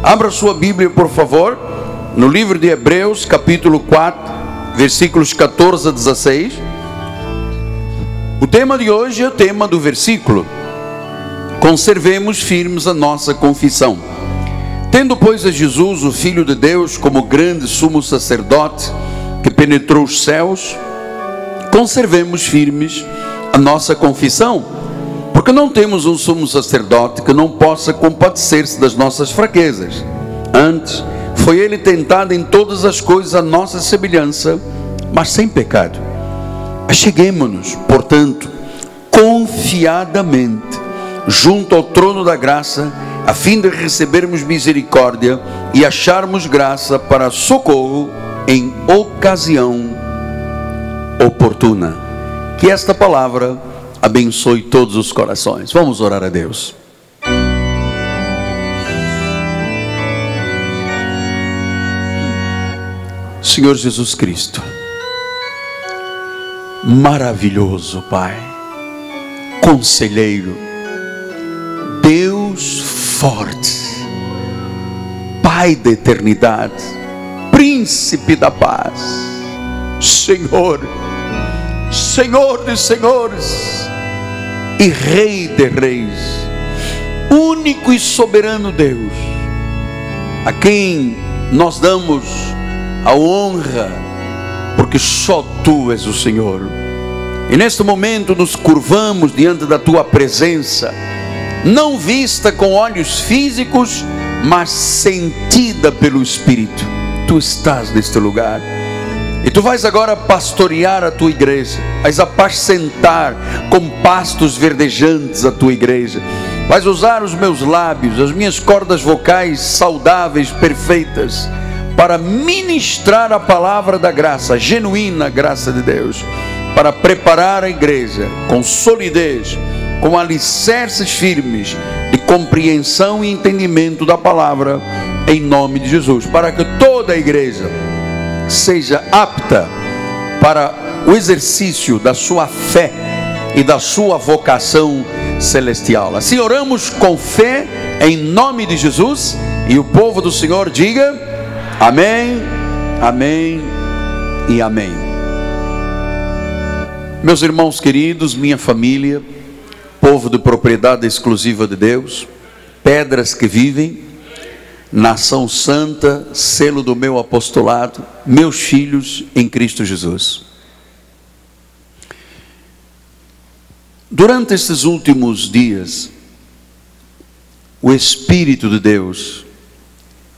Abra sua Bíblia, por favor, no livro de Hebreus, capítulo 4, versículos 14 a 16. O tema de hoje é o tema do versículo: conservemos firmes a nossa confissão. Tendo, pois, a Jesus, o Filho de Deus, como grande sumo sacerdote, que penetrou os céus, conservemos firmes a nossa confissão. Porque não temos um sumo sacerdote que não possa compadecer-se das nossas fraquezas. Antes, foi ele tentado em todas as coisas à nossa semelhança, mas sem pecado. Acheguemo-nos, portanto, confiadamente, junto ao trono da graça, a fim de recebermos misericórdia e acharmos graça para socorro em ocasião oportuna. Que esta palavra abençoe todos os corações. Vamos orar a Deus. Senhor Jesus Cristo, maravilhoso Pai, conselheiro, Deus forte, Pai da eternidade, príncipe da paz, Senhor, Senhor de senhores e Rei de reis, único e soberano Deus, a quem nós damos a honra, porque só Tu és o Senhor. E neste momento nos curvamos diante da Tua presença, não vista com olhos físicos, mas sentida pelo Espírito. Tu estás neste lugar. E Tu vais agora pastorear a Tua igreja, vais apacentar com pastos verdejantes a Tua igreja, vais usar os meus lábios, as minhas cordas vocais saudáveis, perfeitas, para ministrar a palavra da graça, a genuína graça de Deus, para preparar a igreja com solidez, com alicerces firmes de compreensão e entendimento da palavra, em nome de Jesus, para que toda a igreja seja apta para o exercício da sua fé e da sua vocação celestial. Assim oramos com fé em nome de Jesus, e o povo do Senhor diga amém, amém e amém. Meus irmãos queridos, minha família, povo de propriedade exclusiva de Deus, pedras que vivem, nação santa, selo do meu apostolado, meus filhos em Cristo Jesus. Durante estes últimos dias, o Espírito de Deus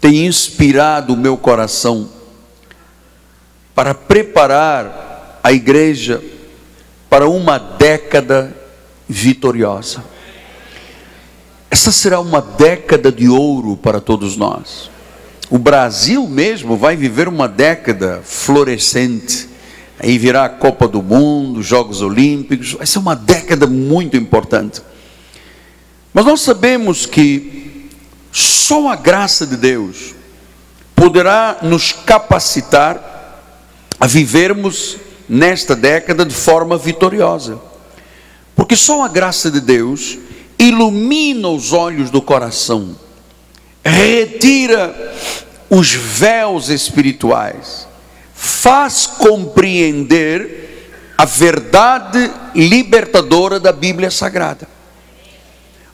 tem inspirado o meu coração para preparar a igreja para uma década vitoriosa. Essa será uma década de ouro para todos nós. O Brasil mesmo vai viver uma década florescente. Aí virá a Copa do Mundo, Jogos Olímpicos, vai ser uma década muito importante. Mas nós sabemos que só a graça de Deus poderá nos capacitar a vivermos nesta década de forma vitoriosa. Porque só a graça de Deus ilumina os olhos do coração, retira os véus espirituais, faz compreender a verdade libertadora da Bíblia Sagrada.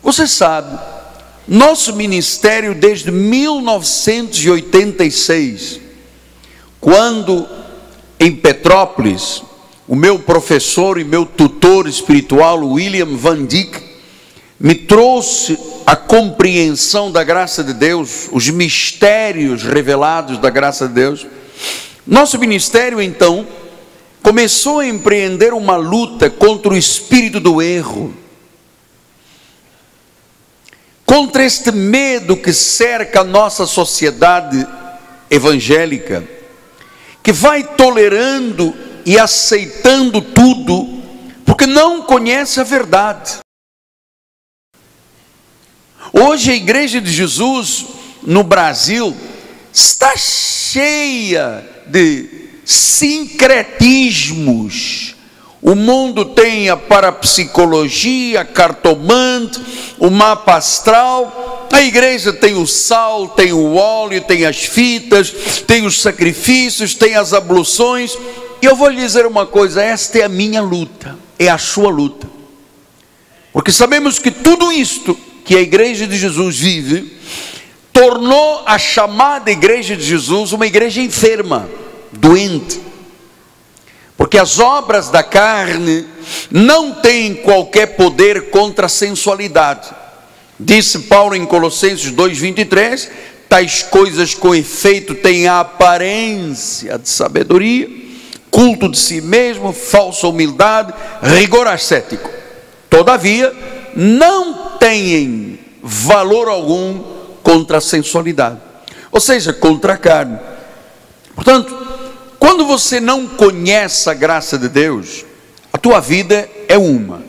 Você sabe, nosso ministério desde 1986, quando em Petrópolis, o meu professor e meu tutor espiritual, William Van Dyck, me trouxe a compreensão da graça de Deus, os mistérios revelados da graça de Deus. Nosso ministério então começou a empreender uma luta contra o espírito do erro, contra este medo que cerca a nossa sociedade evangélica, que vai tolerando e aceitando tudo, porque não conhece a verdade. Hoje a Igreja de Jesus no Brasil está cheia de sincretismos. O mundo tem a parapsicologia, cartomante, o mapa astral, A igreja tem o sal, tem o óleo, tem as fitas, tem os sacrifícios, tem as abluções. E eu vou lhe dizer uma coisa: esta é a minha luta, é a sua luta. Porque sabemos que tudo isto que a igreja de Jesus vive, tornou a chamada igreja de Jesus uma igreja enferma, doente. Porque as obras da carne não têm qualquer poder contra a sensualidade. Disse Paulo em Colossenses 2:23, tais coisas com efeito têm a aparência de sabedoria, culto de si mesmo, falsa humildade, rigor ascético. Todavia, não têm valor algum contra a sensualidade, ou seja, contra a carne. Portanto, quando você não conhece a graça de Deus, a tua vida é uma.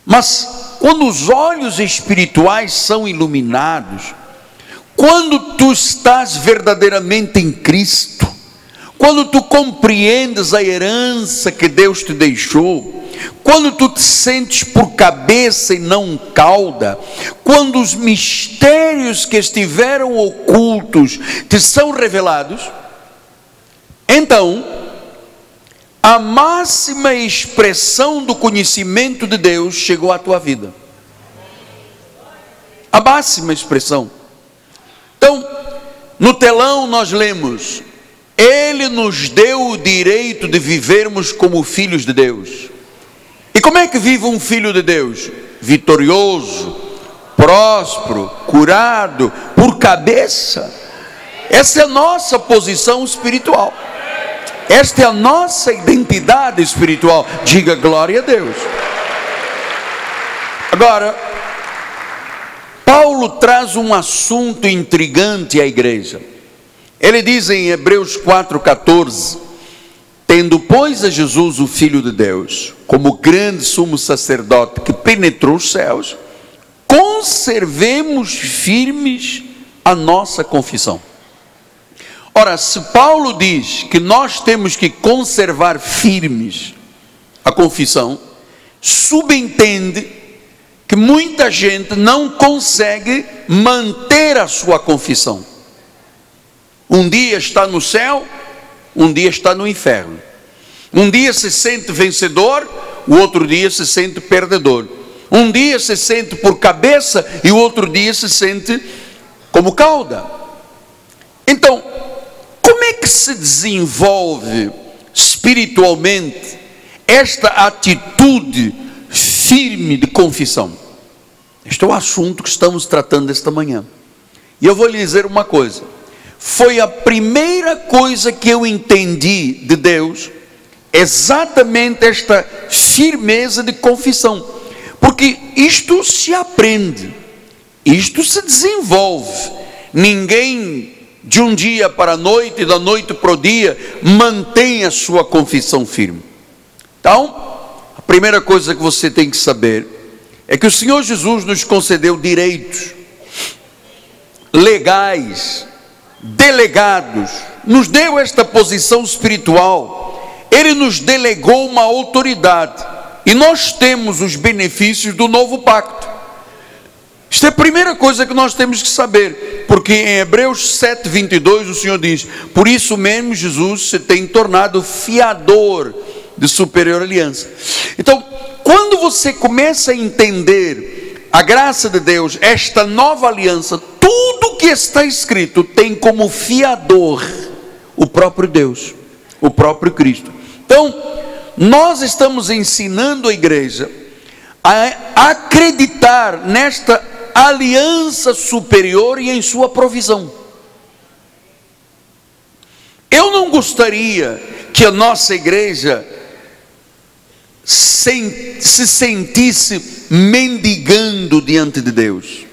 Mas quando os olhos espirituais são iluminados, quando tu estás verdadeiramente em Cristo, quando tu compreendes a herança que Deus te deixou, quando tu te sentes por cabeça e não cauda, quando os mistérios que estiveram ocultos te são revelados, então a máxima expressão do conhecimento de Deus chegou à tua vida. A máxima expressão. Então, no telão nós lemos: Ele nos deu o direito de vivermos como filhos de Deus. E como é que vive um filho de Deus? Vitorioso, próspero, curado, por cabeça. Essa é a nossa posição espiritual. Esta é a nossa identidade espiritual. Diga glória a Deus. Agora, Paulo traz um assunto intrigante à igreja. Ele diz em Hebreus 4,14: tendo, pois, a Jesus, o Filho de Deus, como grande sumo sacerdote que penetrou os céus, conservemos firmes a nossa confissão. Ora, se Paulo diz que nós temos que conservar firmes a confissão, subentende que muita gente não consegue manter a sua confissão. Um dia está no céu, um dia está no inferno. Um dia se sente vencedor, o outro dia se sente perdedor. Um dia se sente por cabeça e o outro dia se sente como cauda. Então, como é que se desenvolve espiritualmente esta atitude firme de confissão? Este é o assunto que estamos tratando esta manhã. E eu vou lhe dizer uma coisa: foi a primeira coisa que eu entendi de Deus, exatamente esta firmeza de confissão. Porque isto se aprende, isto se desenvolve. Ninguém de um dia para a noite, da noite para o dia, mantém a sua confissão firme. Então, a primeira coisa que você tem que saber é que o Senhor Jesus nos concedeu direitos legais, delegados, nos deu esta posição espiritual. Ele nos delegou uma autoridade e nós temos os benefícios do novo pacto. Isto é a primeira coisa que nós temos que saber, porque em Hebreus 7:22 o Senhor diz: por isso mesmo Jesus se tem tornado fiador de superior aliança. Então, quando você começa a entender a graça de Deus, esta nova aliança, tudo que está escrito tem como fiador o próprio Deus, o próprio Cristo. Então, nós estamos ensinando a igreja a acreditar nesta aliança superior e em sua provisão. Eu não gostaria que a nossa igreja se sentisse mendigando diante de Deus.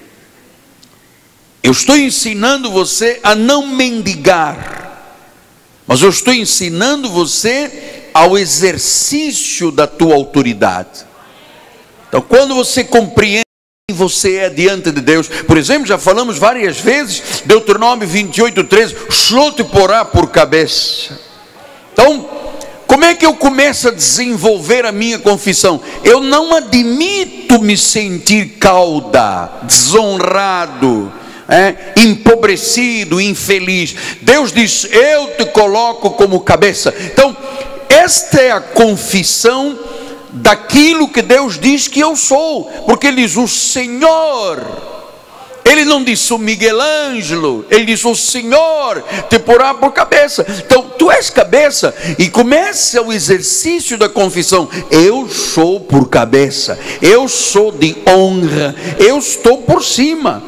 Eu estou ensinando você a não mendigar, mas eu estou ensinando você ao exercício da tua autoridade. Então, quando você compreende quem você é diante de Deus, por exemplo, já falamos várias vezes, Deuteronômio 28:13, o Senhor te porá por cabeça. Então, como é que eu começo a desenvolver a minha confissão? Eu não admito me sentir cauda, desonrado, empobrecido, infeliz. Deus diz: eu te coloco como cabeça. Então, esta é a confissão daquilo que Deus diz que eu sou, porque Ele diz: o Senhor. Ele não disse o Miguel Ângelo, Ele disse: o Senhor te porá por cabeça. Então tu és cabeça, e começa o exercício da confissão: eu sou por cabeça, eu sou de honra, eu estou por cima.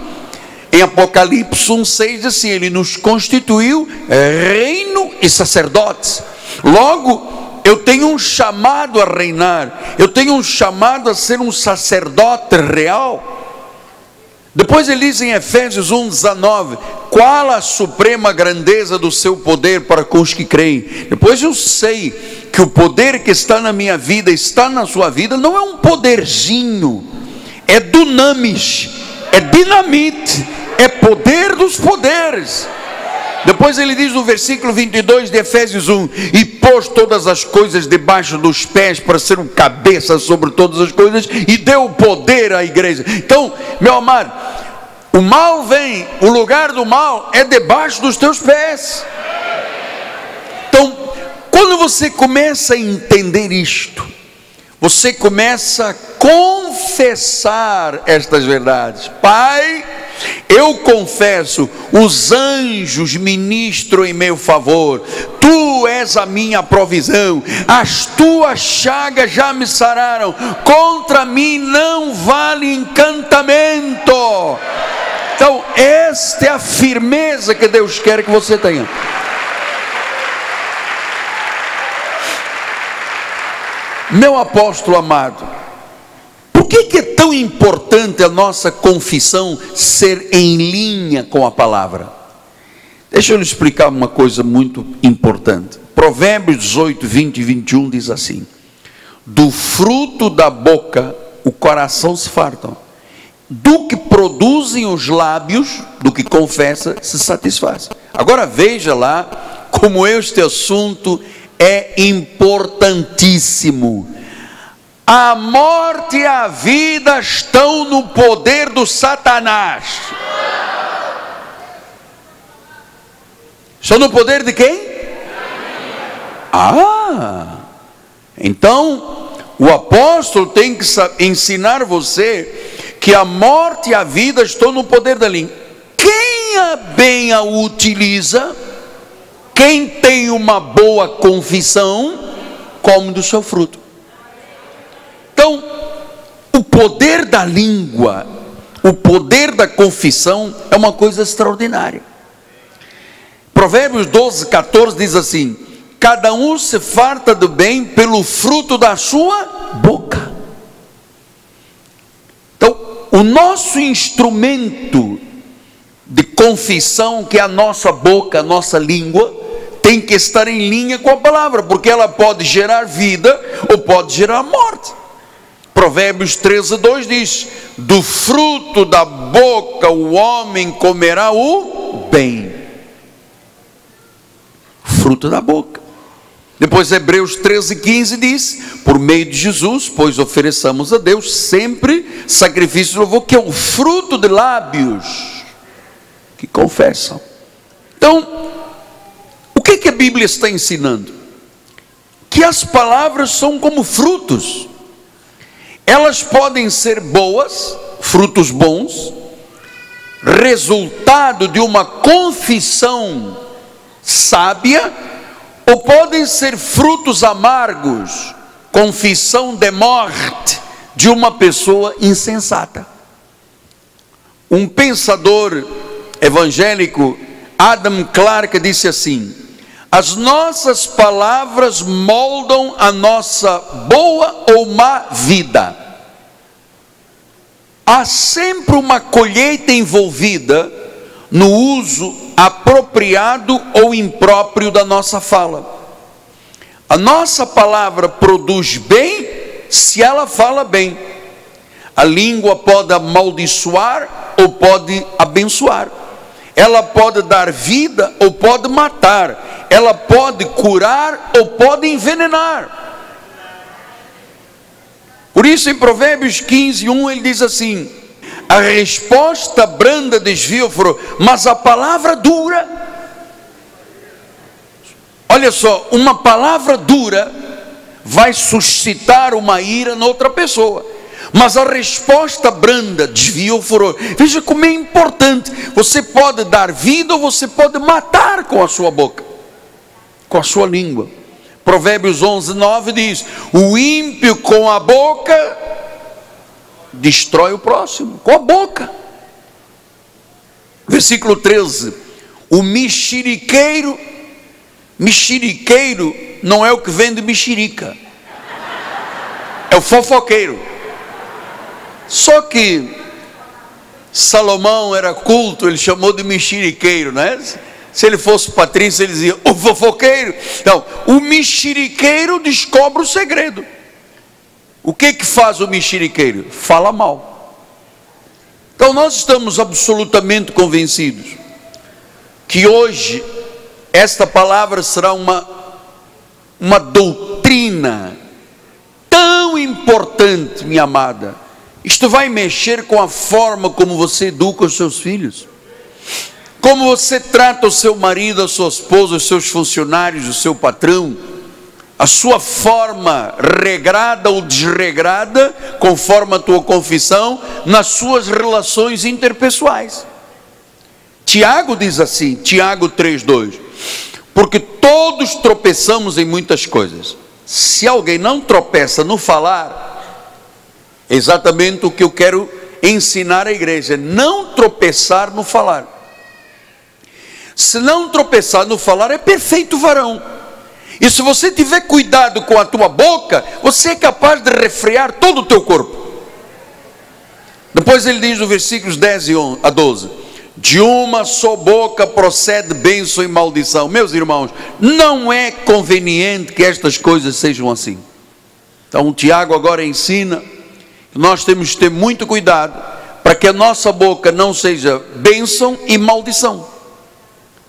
Em Apocalipse 1:6 diz assim: Ele nos constituiu reino e sacerdotes. Logo, eu tenho um chamado a reinar, eu tenho um chamado a ser um sacerdote real. Depois ele diz em Efésios 1:19: qual a suprema grandeza do seu poder para com os que creem. Depois eu sei que o poder que está na minha vida, está na sua vida, não é um poderzinho, é dunamis, é dinamite, é poder dos poderes. Depois ele diz no versículo 22 de Efésios 1: e pôs todas as coisas debaixo dos pés para ser um cabeça sobre todas as coisas, e deu poder à igreja. Então, meu amado, o mal vem, o lugar do mal é debaixo dos teus pés. Então, quando você começa a entender isto, você começa a confessar estas verdades. Pai, eu confesso, os anjos ministram em meu favor, tu és a minha provisão, as tuas chagas já me sararam, contra mim não vale encantamento. Então esta é a firmeza que Deus quer que você tenha. Meu apóstolo amado, por que é tão importante a nossa confissão ser em linha com a palavra? Deixa eu lhe explicar uma coisa muito importante. Provérbios 18, 20 e 21 diz assim: do fruto da boca o coração se farta, do que produzem os lábios, do que confessa, se satisfaz. Agora veja lá como este assunto é importantíssimo. A morte e a vida estão no poder do Satanás. Estão no poder de quem? Então o apóstolo tem que ensinar você que a morte e a vida estão no poder da língua. Quem bem a utiliza, quem tem uma boa confissão, come do seu fruto. Então, o poder da língua, o poder da confissão é uma coisa extraordinária. Provérbios 12, 14 diz assim: cada um se farta do bem pelo fruto da sua boca. Então, o nosso instrumento de confissão, que é a nossa boca, a nossa língua, tem que estar em linha com a palavra, porque ela pode gerar vida ou pode gerar morte. Provérbios 13:2 diz: do fruto da boca o homem comerá o bem. Fruto da boca. Depois Hebreus 13:15 diz: por meio de Jesus, pois ofereçamos a Deus sempre sacrifício de louvor, que é o fruto de lábios que confessam. Então, o que a Bíblia está ensinando? Que as palavras são como frutos. Elas podem ser boas, frutos bons, resultado de uma confissão sábia, ou podem ser frutos amargos, confissão de morte de uma pessoa insensata. Um pensador evangélico, Adam Clarke, disse assim: as nossas palavras moldam a nossa boa ou má vida. Há sempre uma colheita envolvida no uso apropriado ou impróprio da nossa fala. A nossa palavra produz bem se ela fala bem. A língua pode amaldiçoar ou pode abençoar. Ela pode dar vida ou pode matar. ela pode curar ou pode envenenar. Por isso em Provérbios 15:1 ele diz assim: a resposta branda desvia o furor, mas a palavra dura, olha só, uma palavra dura vai suscitar uma ira noutra pessoa, mas a resposta branda desvia o furor. Veja como é importante. Você pode dar vida ou você pode matar com a sua boca, com a sua língua. Provérbios 11:9 diz: o ímpio com a boca destrói o próximo, com a boca. Versículo 13: o mexeriqueiro não é o que vende mexerica, é o fofoqueiro. Só que Salomão era culto, ele chamou de mexeriqueiro, né? Se ele fosse patrício, ele dizia o fofoqueiro. Então, o mexeriqueiro descobre o segredo. O que faz o mexeriqueiro? Fala mal. Então nós estamos absolutamente convencidos que hoje esta palavra será uma doutrina tão importante, minha amada. Isto vai mexer com a forma como você educa os seus filhos, como você trata o seu marido, a sua esposa, os seus funcionários, o seu patrão, a sua forma regrada ou desregrada, conforme a tua confissão, nas suas relações interpessoais. Tiago diz assim, Tiago 3:2: porque todos tropeçamos em muitas coisas. Se alguém não tropeça no falar, é exatamente o que eu quero ensinar à igreja: não tropeçar no falar. Se não tropeçar no falar, é perfeito varão. E se você tiver cuidado com a tua boca, você é capaz de refrear todo o teu corpo. Depois ele diz no versículos 10 a 12: de uma só boca procede bênção e maldição. Meus irmãos, não é conveniente que estas coisas sejam assim. Então o Tiago agora ensina que nós temos que ter muito cuidado para que a nossa boca não seja bênção e maldição.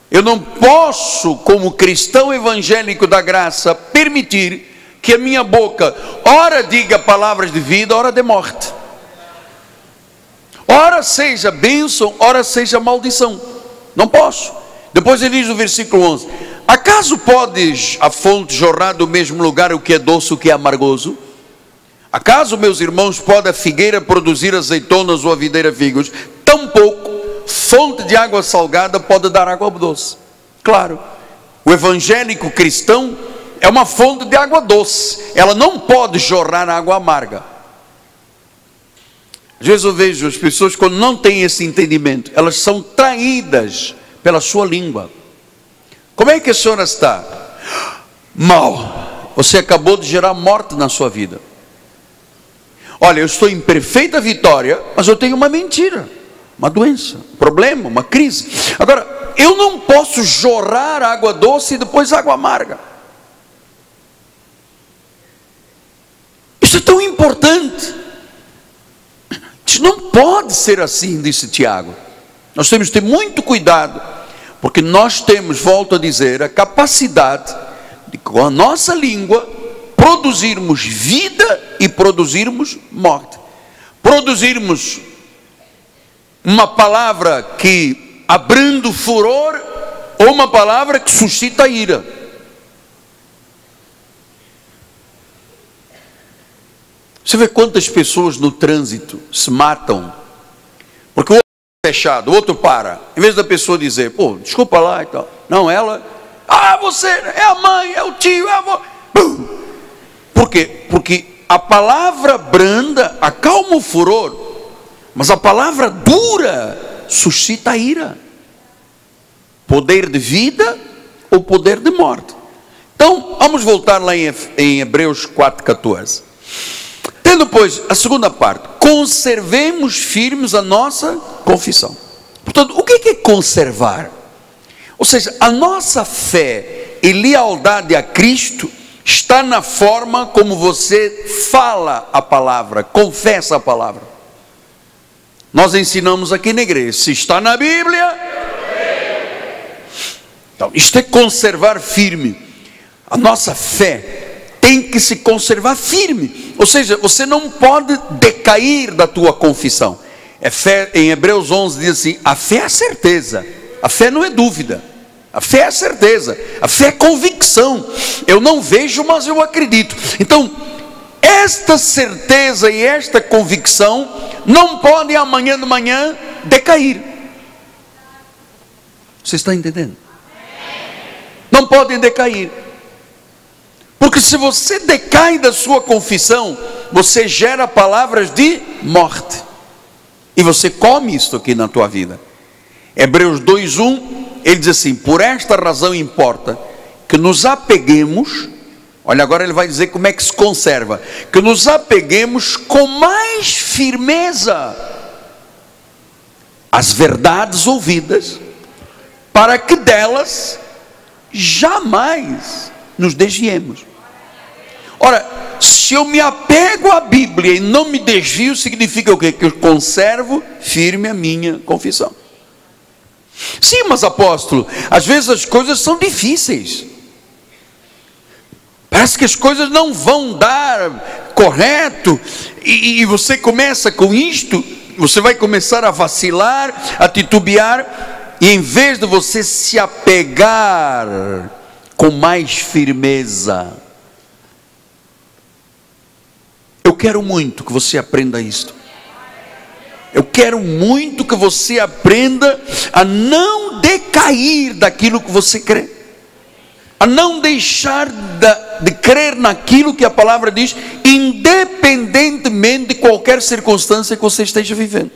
Eu não posso, como cristão evangélico da graça, permitir que a minha boca ora diga palavras de vida, ora de morte, ora seja bênção, ora seja maldição. Não posso. Depois ele diz no versículo 11: acaso podes a fonte jorrar do mesmo lugar o que é doce, o que é amargoso? Acaso, meus irmãos, pode a figueira produzir azeitonas ou a videira figos? Tampouco fonte de água salgada pode dar água doce. Claro, o evangélico cristão é uma fonte de água doce, ela não pode jorrar água amarga. Às vezes eu vejo as pessoas, quando não têm esse entendimento, elas são traídas pela sua língua. Como é que a senhora está? Mal. Você acabou de gerar morte na sua vida. Olha, eu estou em perfeita vitória, mas eu tenho uma mentira, uma doença, um problema, uma crise. Agora, eu não posso jorrar água doce e depois água amarga. Isso é tão importante. Isso não pode ser assim, disse Tiago. Nós temos que ter muito cuidado, porque nós temos, volto a dizer, a capacidade de, com a nossa língua, produzirmos vida e produzirmos morte. Produzirmos uma palavra que abranda o furor, ou uma palavra que suscita a ira. Você vê quantas pessoas no trânsito se matam porque o outro é fechado, o outro para. Em vez da pessoa dizer, pô, desculpa lá e tal, não, ela, você é a mãe, é o tio, é a avó. Por quê? Porque a palavra branda acalma o furor, mas a palavra dura suscita a ira. Poder de vida ou poder de morte. Então, vamos voltar lá em Hebreus 4,14. Tendo, pois, a segunda parte, conservemos firmes a nossa confissão. Portanto, o que é conservar? Ou seja, a nossa fé e lealdade a Cristo está na forma como você fala a palavra, confessa a palavra. Nós ensinamos aqui na igreja, se está na Bíblia, Então, isto é conservar firme. A nossa fé tem que se conservar firme. Ou seja, você não pode decair da tua confissão. Em Hebreus 11 diz assim: a fé é a certeza, a fé não é dúvida, a fé é a certeza, a fé é convicção. Eu não vejo, mas eu acredito. Então, esta certeza e esta convicção não podem amanhã de manhã decair. Você está entendendo? Não podem decair. Porque se você decai da sua confissão, você gera palavras de morte. E você come isso aqui na tua vida. Hebreus 2:1, ele diz assim: por esta razão importa que nos apeguemos. Olha, agora ele vai dizer como é que se conserva. Que nos apeguemos com mais firmeza às verdades ouvidas, para que delas jamais nos desviemos. Ora, se eu me apego à Bíblia e não me desvio, significa o quê? Que eu conservo firme a minha confissão. Sim, mas apóstolo, às vezes as coisas são difíceis. Parece que as coisas não vão dar correto, e você começa com isto, você vai começar a vacilar, a titubear, e em vez de você se apegar com mais firmeza, eu quero muito que você aprenda isto. Eu quero muito que você aprenda a não decair daquilo que você crê, a não deixar de crer naquilo que a palavra diz, independentemente de qualquer circunstância que você esteja vivendo.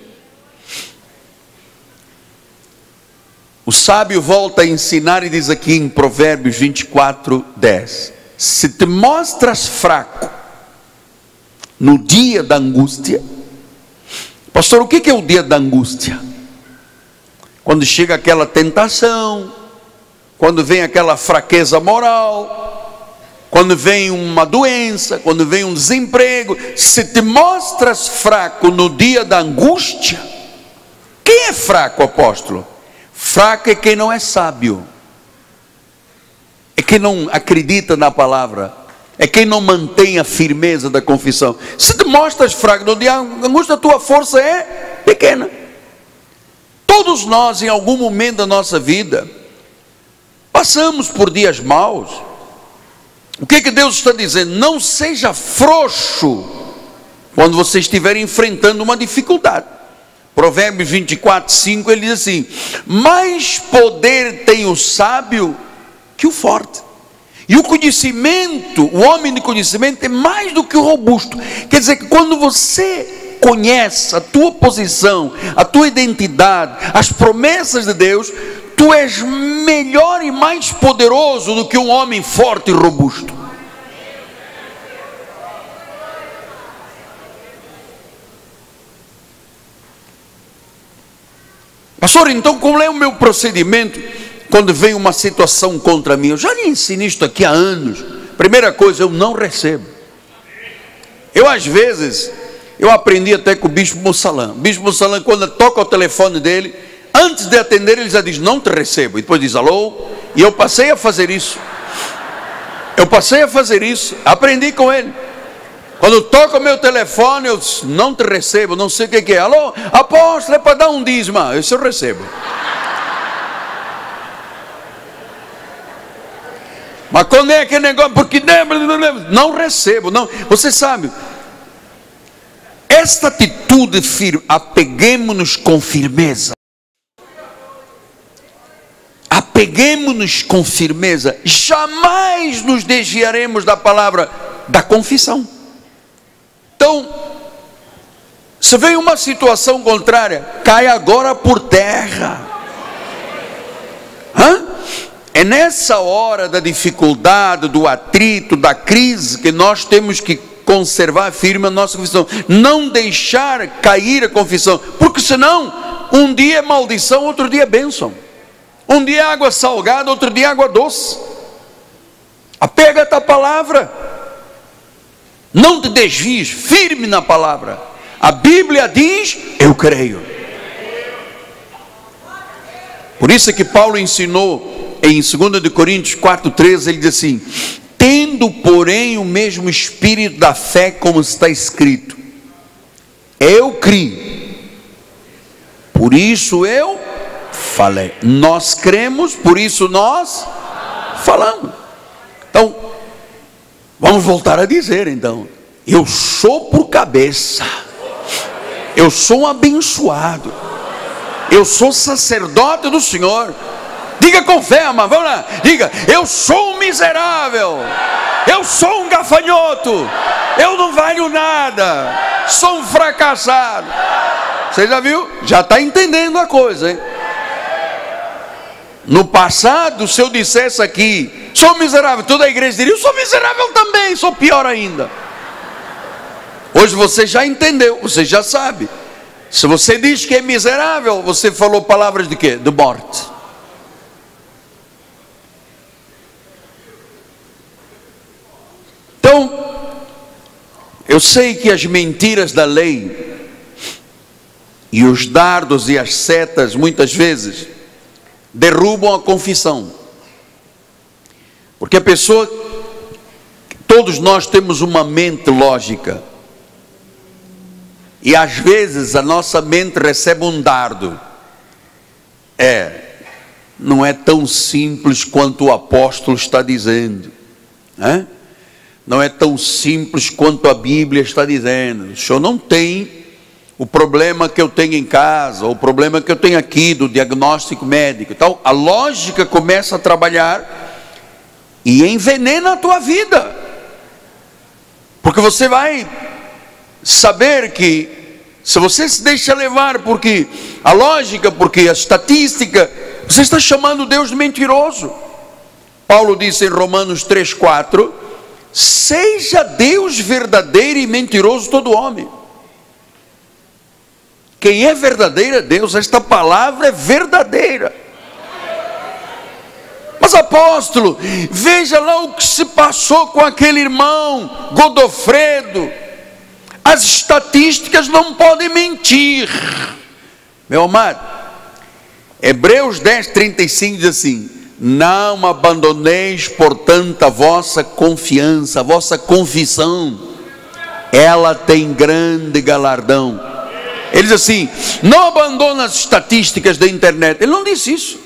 O sábio volta a ensinar e diz aqui em Provérbios 24:10: se te mostras fraco no dia da angústia. Pastor, o que é o dia da angústia? Quando chega aquela tentação, quando vem aquela fraqueza moral, quando vem uma doença, quando vem um desemprego. Se te mostras fraco no dia da angústia. Quem é fraco, apóstolo? Fraco é quem não é sábio, é quem não acredita na palavra, é quem não mantém a firmeza da confissão. Se te mostras fraco no dia da angústia, a tua força é pequena. Todos nós, em algum momento da nossa vida, passamos por dias maus. O que Deus está dizendo? Não seja frouxo quando você estiver enfrentando uma dificuldade. Provérbios 24:5, ele diz assim: mais poder tem o sábio que o forte, e o conhecimento, o homem de conhecimento é mais do que o robusto. Quer dizer que quando você conhece a tua posição, a tua identidade, as promessas de Deus, tu és melhor e mais poderoso do que um homem forte e robusto. Pastor, então qual é o meu procedimento quando vem uma situação contra mim? Eu já lhe ensino isto aqui há anos. Primeira coisa, eu não recebo. Eu às vezes, eu aprendi até com o Bispo Mussalã. O Bispo Mussalã, quando toca o telefone dele, antes de atender, ele já diz: não te recebo. E depois diz: alô. E eu passei a fazer isso. Aprendi com ele. Quando toca o meu telefone, eu não te recebo, não sei o que é. Alô, apóstolo, é para dar um dízimo. Isso eu recebo. Mas quando é aquele negócio, porque não recebo, não. Você sabe, esta atitude firme, apeguemos-nos com firmeza. Apeguemos-nos com firmeza. Jamais nos desviaremos da palavra da confissão. Então, se vem uma situação contrária, cai agora por terra. É nessa hora da dificuldade, do atrito, da crise, que nós temos que conservar firme a nossa confissão. Não deixar cair a confissão, porque senão, um dia é maldição, outro dia é bênção. Um dia é água salgada, outro dia é água doce. Apega-te à palavra. Não te desvies, firme na palavra. A Bíblia diz: eu creio. Por isso é que Paulo ensinou em 2 de Coríntios 4,13, ele diz assim: tendo, porém, o mesmo espírito da fé, como está escrito, eu criei, por isso eu falei. Nós cremos, por isso nós falamos. Então, vamos voltar a dizer então: eu sou por cabeça, eu sou um abençoado, eu sou sacerdote do Senhor. Diga com fé, amado, vamos lá, diga: eu sou um miserável, eu sou um gafanhoto, eu não valho nada, sou um fracassado. Você já viu? Já está entendendo a coisa, hein? No passado, se eu dissesse aqui, sou miserável, toda a igreja diria: eu sou miserável também, sou pior ainda. Hoje você já entendeu, você já sabe. Se você diz que é miserável, você falou palavras de quê? De morte. Então, eu sei que as mentiras da lei e os dardos e as setas muitas vezes derrubam a confissão, porque a pessoa, todos nós temos uma mente lógica, e às vezes a nossa mente recebe um dardo. Não é tão simples quanto o apóstolo está dizendo, né? Não é tão simples quanto a Bíblia está dizendo. O senhor não tem o problema que eu tenho em casa, o problema que eu tenho aqui do diagnóstico médico. Então a lógica começa a trabalhar e envenena a tua vida, porque você vai saber que, se você se deixa levar porque a lógica, porque a estatística, você está chamando Deus de mentiroso. Paulo disse em Romanos 3,4: seja Deus verdadeiro e mentiroso todo homem. Quem é verdadeiro é Deus. Esta palavra é verdadeira. Mas apóstolo, veja lá o que se passou com aquele irmão Godofredo. As estatísticas não podem mentir. Meu amado, Hebreus 10:35 diz assim: não abandoneis, portanto, a vossa confiança, a vossa confissão, ela tem grande galardão. Ele diz assim: não abandone as estatísticas da internet. Ele não disse isso.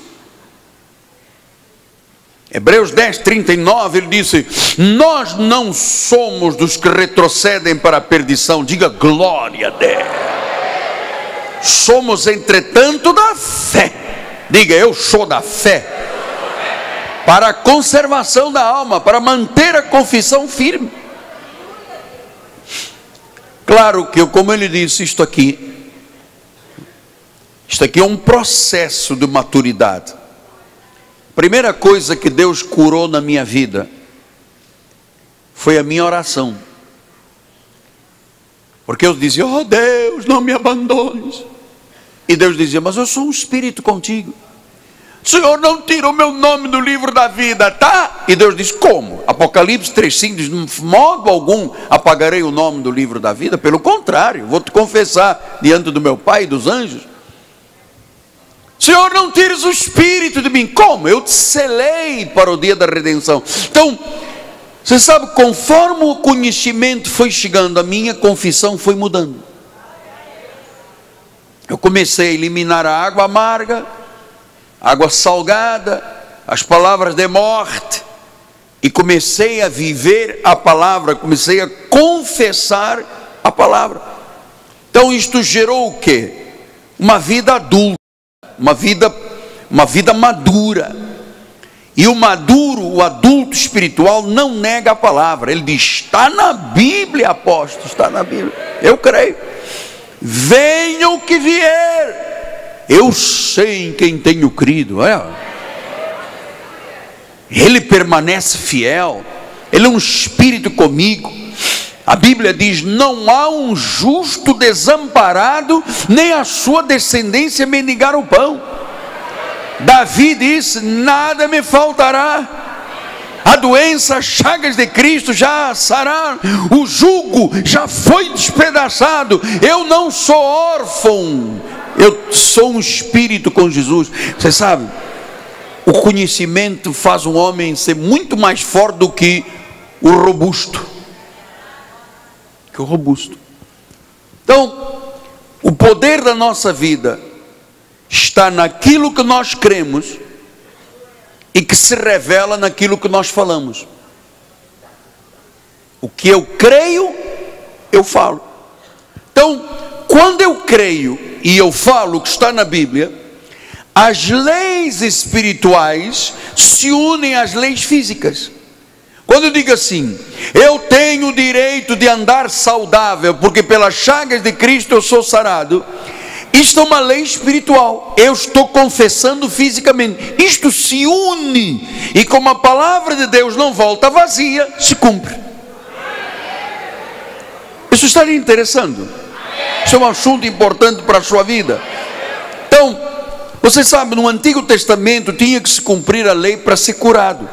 Hebreus 10:39, ele disse: nós não somos dos que retrocedem para a perdição. Diga glória a Deus. Somos, entretanto, da fé. Diga: eu sou da fé. Para a conservação da alma, para manter a confissão firme. Claro que, como ele disse, isto aqui é um processo de maturidade. Primeira coisa que Deus curou na minha vida foi a minha oração. Porque eu dizia: oh Deus, não me abandones. E Deus dizia: mas eu sou um espírito contigo. Senhor, não tira o meu nome do livro da vida, tá? E Deus diz: como? Apocalipse 3,5 diz: de modo algum apagarei o nome do livro da vida. Pelo contrário, vou te confessar diante do meu Pai e dos anjos. Senhor, não tires o espírito de mim. Como? Eu te selei para o dia da redenção. Então, você sabe, conforme o conhecimento foi chegando, a minha confissão foi mudando. Eu comecei a eliminar a água amarga, água salgada, as palavras de morte, e comecei a viver a palavra, comecei a confessar a palavra. Então isto gerou o quê? Uma vida adulta, uma vida madura. E o maduro, o adulto espiritual, não nega a palavra. Ele diz: está na Bíblia, apóstolo, está na Bíblia. Eu creio. Venha o que vier, eu sei em quem tenho crido. Ele permanece fiel. Ele é um espírito comigo. A Bíblia diz: não há um justo desamparado, nem a sua descendência mendigar o pão. Davi disse: nada me faltará. A doença, as chagas de Cristo já sararam, o jugo já foi despedaçado. Eu não sou órfão, eu sou um espírito com Jesus. Você sabe, o conhecimento faz um homem ser muito mais forte do que o robusto. Então, o poder da nossa vida está naquilo que nós cremos e que se revela naquilo que nós falamos. O que eu creio, eu falo. Então, quando eu creio e eu falo o que está na Bíblia, as leis espirituais se unem às leis físicas. Quando eu digo assim, eu tenho o direito de andar saudável, porque pelas chagas de Cristo eu sou sarado, isto é uma lei espiritual. Eu estou confessando fisicamente. Isto se une, e como a palavra de Deus não volta vazia, se cumpre. Isso está lhe interessando? Isso é um assunto importante para a sua vida. Então, você sabe, no Antigo Testamento tinha que se cumprir a lei para ser curado.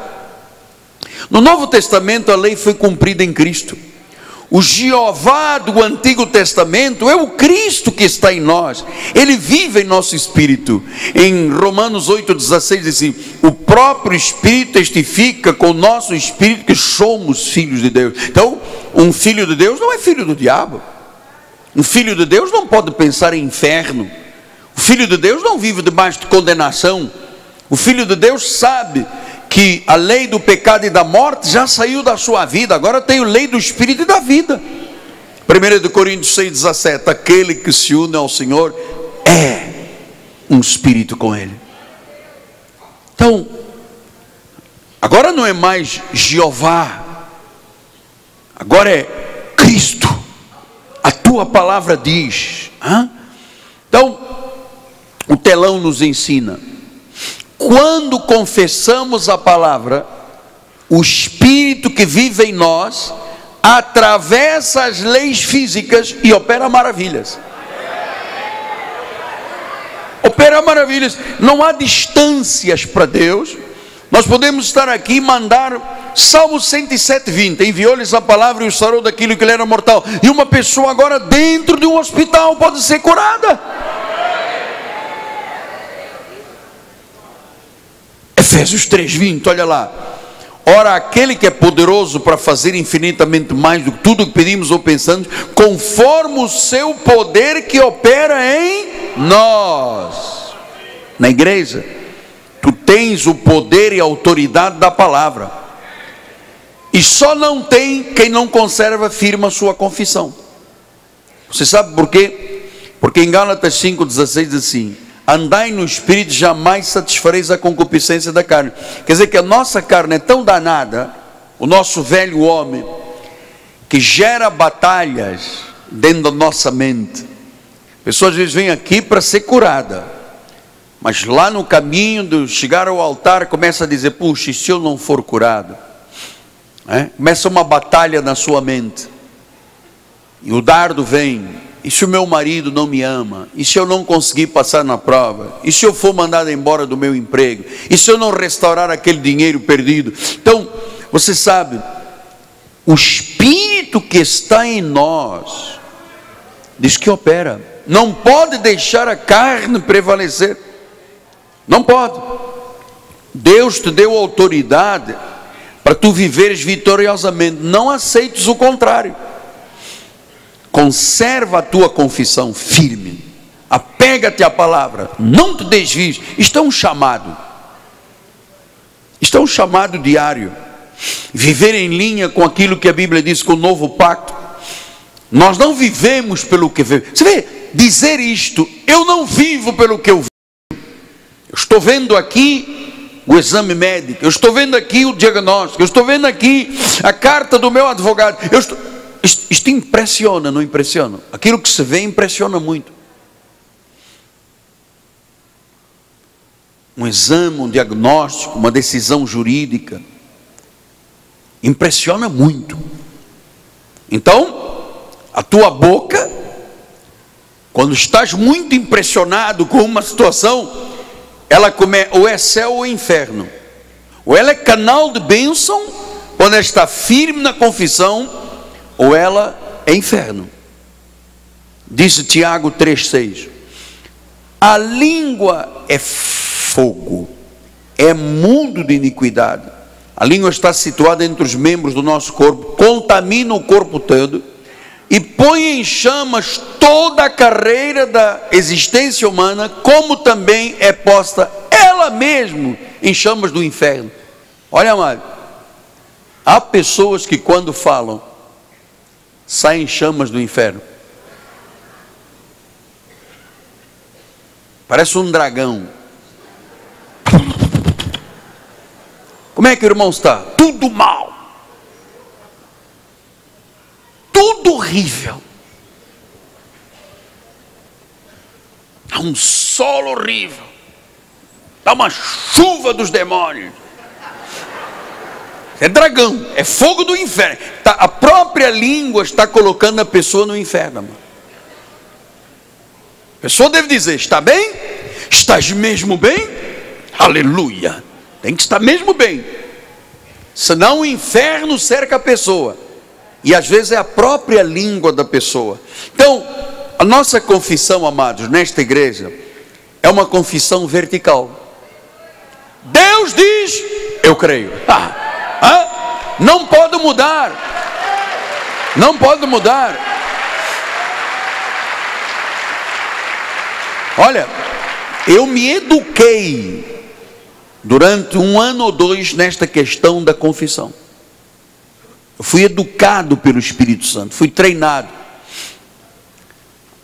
No Novo Testamento a lei foi cumprida em Cristo. O Jeová do Antigo Testamento é o Cristo que está em nós. Ele vive em nosso espírito. Em Romanos 8,16 diz assim: o próprio Espírito testifica com o nosso espírito que somos filhos de Deus. Então, um filho de Deus não é filho do diabo. Um filho de Deus não pode pensar em inferno. O filho de Deus não vive debaixo de condenação. O filho de Deus sabe que a lei do pecado e da morte já saiu da sua vida. Agora tem a lei do Espírito e da vida. 1 Coríntios 6,17: aquele que se une ao Senhor é um espírito com Ele. Então, agora não é mais Jeová, agora é Cristo. A tua palavra diz. Então, o telão nos ensina: quando confessamos a palavra, o Espírito que vive em nós atravessa as leis físicas e opera maravilhas. Opera maravilhas. Não há distâncias para Deus. Nós podemos estar aqui e mandar Salmo 107:20: enviou-lhes a palavra e o sarou daquilo que lhe era mortal. E uma pessoa agora dentro de um hospital pode ser curada. Efésios 3:20, olha lá: ora, aquele que é poderoso para fazer infinitamente mais do que tudo que pedimos ou pensamos, conforme o seu poder que opera em nós. Na igreja, tu tens o poder e a autoridade da palavra, e só não tem quem não conserva firme a sua confissão. Você sabe por quê? Porque em Gálatas 5,16 diz assim: andai no Espírito, jamais satisfareis a concupiscência da carne. Quer dizer que a nossa carne é tão danada, o nosso velho homem, que gera batalhas dentro da nossa mente. Pessoas às vezes vêm aqui para ser curada, mas lá no caminho de chegar ao altar começa a dizer: puxa, e se eu não for curado? Começa uma batalha na sua mente, e o dardo vem: e se o meu marido não me ama? E se eu não conseguir passar na prova? E se eu for mandado embora do meu emprego? E se eu não restaurar aquele dinheiro perdido? Então, você sabe, o Espírito que está em nós diz que opera. Não pode deixar a carne prevalecer. Não pode. Deus te deu autoridade para tu viveres vitoriosamente. Não aceites o contrário. Conserva a tua confissão firme, apega-te à palavra, não te desvies. Isto é um chamado, isto é um chamado diário. Viver em linha com aquilo que a Bíblia diz, com o novo pacto. Nós não vivemos pelo que vemos. Você vê, dizer isto: eu não vivo pelo que eu vejo. Eu estou vendo aqui o exame médico, eu estou vendo aqui o diagnóstico, eu estou vendo aqui a carta do meu advogado. Isto impressiona, não impressiona? Aquilo que se vê impressiona muito. Um exame, um diagnóstico, uma decisão jurídica impressiona muito. Então, a tua boca, quando estás muito impressionado com uma situação, ela ou é céu ou inferno. Ou ela é canal de bênção, quando ela está firme na confissão, ou ela é inferno. Disse Tiago 3,6: a língua é fogo, é mundo de iniquidade. A língua está situada entre os membros do nosso corpo, contamina o corpo todo e põe em chamas toda a carreira da existência humana, como também é posta ela mesma em chamas do inferno. Olha, amado, há pessoas que quando falam, saem chamas do inferno. Parece um dragão. Como é que o irmão está? Tudo mal. Tudo horrível. Há um sol horrível. Há uma chuva dos demônios. É dragão, é fogo do inferno. A própria língua está colocando a pessoa no inferno, amor. A pessoa deve dizer: está bem? Estás mesmo bem? Aleluia. Tem que estar mesmo bem, senão o inferno cerca a pessoa. E às vezes é a própria língua da pessoa. Então, a nossa confissão, amados, nesta igreja, é uma confissão vertical. Deus diz, eu creio. Não pode mudar. Não pode mudar. Olha, eu me eduquei durante 1 ano ou 2 nesta questão da confissão. Eu fui educado pelo Espírito Santo, fui treinado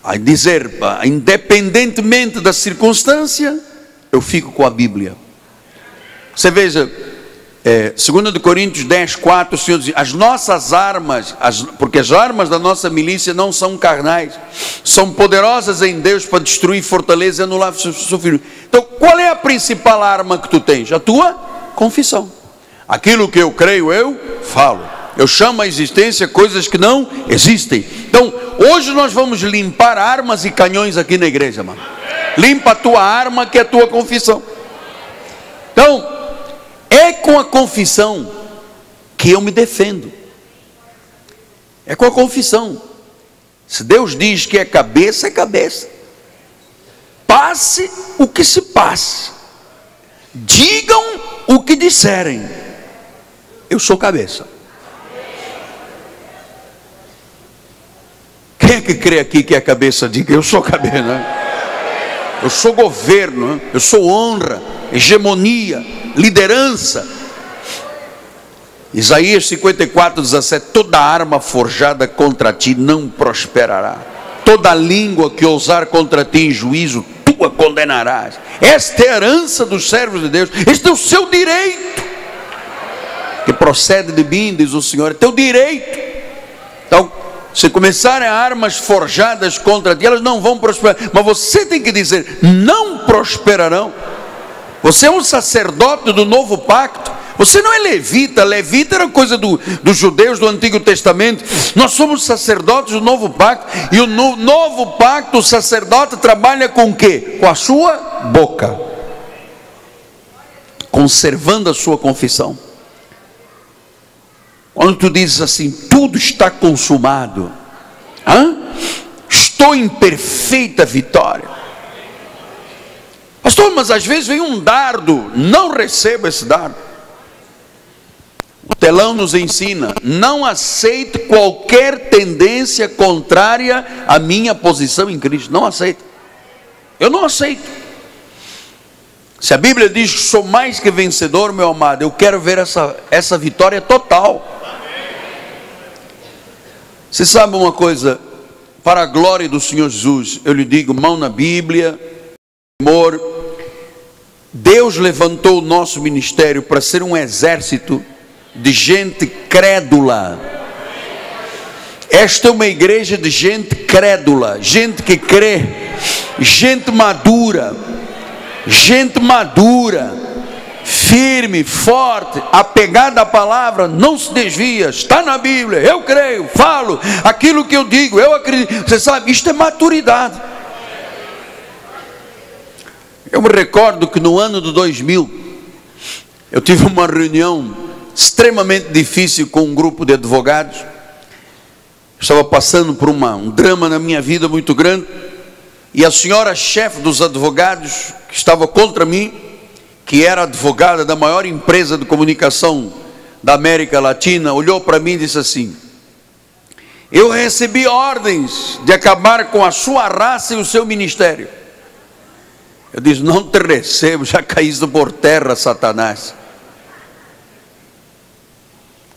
a dizer, independentemente da circunstância, eu fico com a Bíblia. Você veja, 2 Coríntios 10, 4, o Senhor diz: as nossas armas, porque as armas da nossa milícia não são carnais, são poderosas em Deus para destruir fortaleza e anular sofrimento. Então, qual é a principal arma que tu tens? A tua confissão. Aquilo que eu creio, eu falo. Eu chamo à existência coisas que não existem. Então, hoje nós vamos limpar armas e canhões aqui na igreja, mano. Limpa a tua arma, que é a tua confissão. Então, é com a confissão que eu me defendo. É com a confissão. Se Deus diz que é cabeça, é cabeça. Passe o que se passe. Digam o que disserem. Eu sou cabeça. Quem é que crê aqui que é cabeça? Diga: eu sou cabeça, né? Eu sou governo, né? Eu sou honra, hegemonia, liderança. Isaías 54, 17: toda arma forjada contra ti não prosperará, toda língua que ousar contra ti em juízo, tu a condenarás. Esta é a herança dos servos de Deus, este é o seu direito, que procede de mim, diz o Senhor, é teu direito. Então, se começarem armas forjadas contra ti, elas não vão prosperar, mas você tem que dizer: não prosperarão. Você é um sacerdote do novo pacto. Você não é levita. Levita era coisa dos judeus do Antigo Testamento. Nós somos sacerdotes do novo pacto. E o novo pacto, o sacerdote trabalha com o quê? Com a sua boca, conservando a sua confissão. Quando tu dizes assim: tudo está consumado, estou em perfeita vitória. Pastor, mas às vezes vem um dardo. Não receba esse dardo. O telão nos ensina: não aceito qualquer tendência contrária à minha posição em Cristo. Não aceito. Eu não aceito. Se a Bíblia diz que sou mais que vencedor, meu amado, eu quero ver essa vitória total. Você sabe uma coisa? Para a glória do Senhor Jesus, eu lhe digo, mão na Bíblia, amor. Deus levantou o nosso ministério para ser um exército de gente crédula. Esta é uma igreja de gente crédula, gente que crê, gente madura, firme, forte, apegada à palavra, não se desvia, está na Bíblia, eu creio, falo, aquilo que eu digo, eu acredito. Você sabe, isto é maturidade. Eu me recordo que no ano de 2000, eu tive uma reunião extremamente difícil com um grupo de advogados. Estava passando por um drama na minha vida muito grande, e a senhora chefe dos advogados, que estava contra mim, que era advogada da maior empresa de comunicação da América Latina, olhou para mim e disse assim: eu recebi ordens de acabar com a sua raça e o seu ministério. Eu disse: não te recebo, já caíste por terra, Satanás.